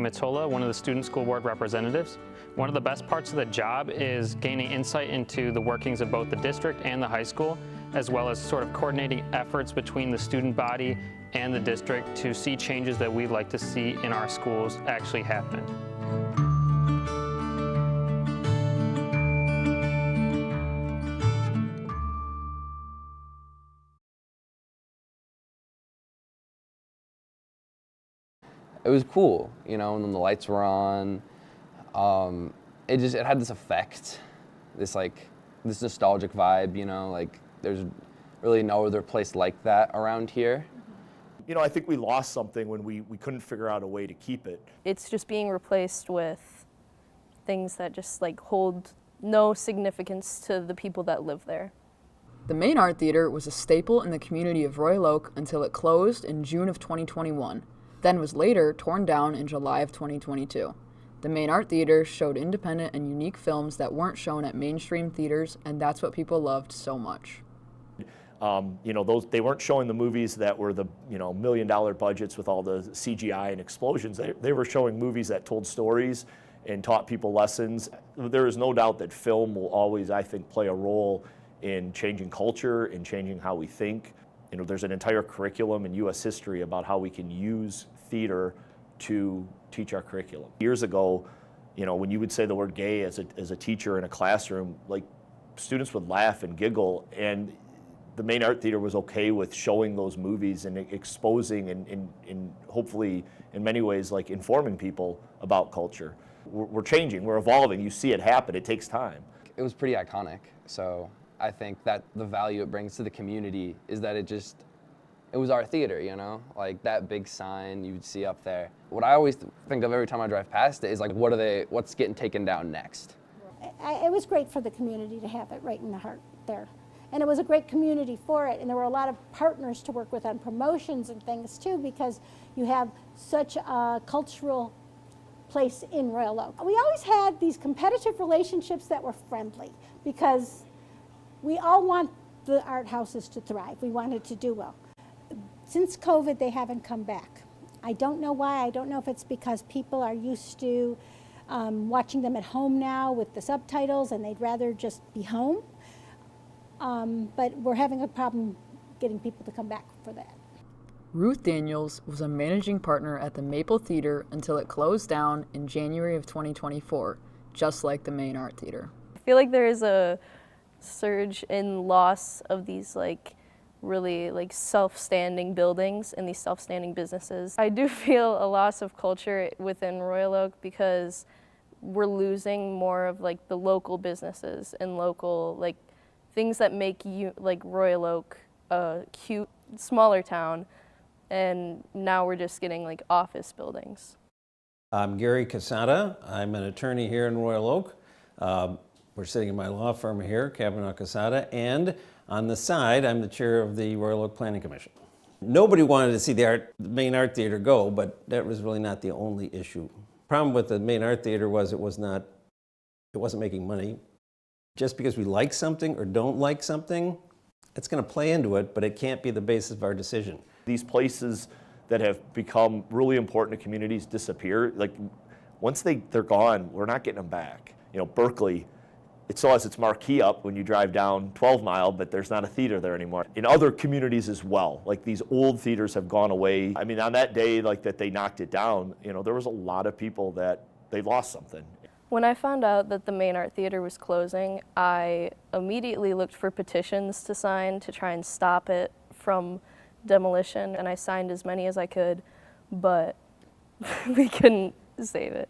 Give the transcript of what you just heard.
Matola, one of the Student School Board representatives. One of the best parts of the job is gaining insight into the workings of both the district and the high school, as well as sort of coordinating efforts between the student body and the district to see changes that we'd like to see in our schools actually happen. It was cool, you know, and then the lights were on. It had this effect, this nostalgic vibe, you know, like there's really no other place like that around here. You know, I think we lost something when we couldn't figure out a way to keep it. It's just being replaced with things that just like hold no significance to the people that live there. The Main Art Theater was a staple in the community of Royal Oak until it closed in June of 2021, then was later torn down in July of 2022. The Main Art Theater showed independent and unique films that weren't shown at mainstream theaters, and that's what people loved so much. You know, they weren't showing the movies that were the, you know, $1 million budgets with all the CGI and explosions. They were showing movies that told stories and taught people lessons. There is no doubt that film will always, I think, play a role in changing culture, in changing how we think. You know, there's an entire curriculum in U.S. history about how we can use theater to teach our curriculum. Years ago, you know, when you would say the word gay as a teacher in a classroom, like students would laugh and giggle, and the Main Art Theater was okay with showing those movies and exposing and hopefully in many ways like informing people about culture. We're changing, we're evolving, you see it happen, it takes time. It was pretty iconic, so I think that the value it brings to the community is that it was our theater, you know? Like that big sign you'd see up there. What I always think of every time I drive past it is like, what's getting taken down next? It was great for the community to have it right in the heart there. And it was a great community for it, and there were a lot of partners to work with on promotions and things too, because you have such a cultural place in Royal Oak. We always had these competitive relationships that were friendly, because we all want the art houses to thrive. We wanted to do well. Since COVID, they haven't come back. I don't know why. I don't know if it's because people are used to watching them at home now with the subtitles and they'd rather just be home. But we're having a problem getting people to come back for that. Ruth Daniels was a managing partner at the Maple Theater until it closed down in January of 2024, just like the Main Art Theater. I feel like there is a surge in loss of these like really like self-standing buildings and these self-standing businesses. I do feel a loss of culture within Royal Oak because we're losing more of like the local businesses and local like things that make you like Royal Oak a cute, smaller town, and now we're just getting like office buildings. I'm Gary Casada. I'm an attorney here in Royal Oak. We're sitting in my law firm here, Kavanaugh Casada, and on the side, I'm the chair of the Royal Oak Planning Commission. Nobody wanted to see the Main Art Theater go, but that was really not the only issue. Problem with the Main Art Theater was it wasn't making money. Just because we like something or don't like something, it's going to play into it, but it can't be the basis of our decision. These places that have become really important to communities disappear. Like once they're gone, we're not getting them back. You know, Berkeley, it still has its marquee up when you drive down 12 Mile, but there's not a theater there anymore. In other communities as well, like these old theaters have gone away. I mean, on that day like that they knocked it down, you know, there was a lot of people that they lost something. When I found out that the Main Art Theater was closing, I immediately looked for petitions to sign to try and stop it from demolition, and I signed as many as I could, but we couldn't save it.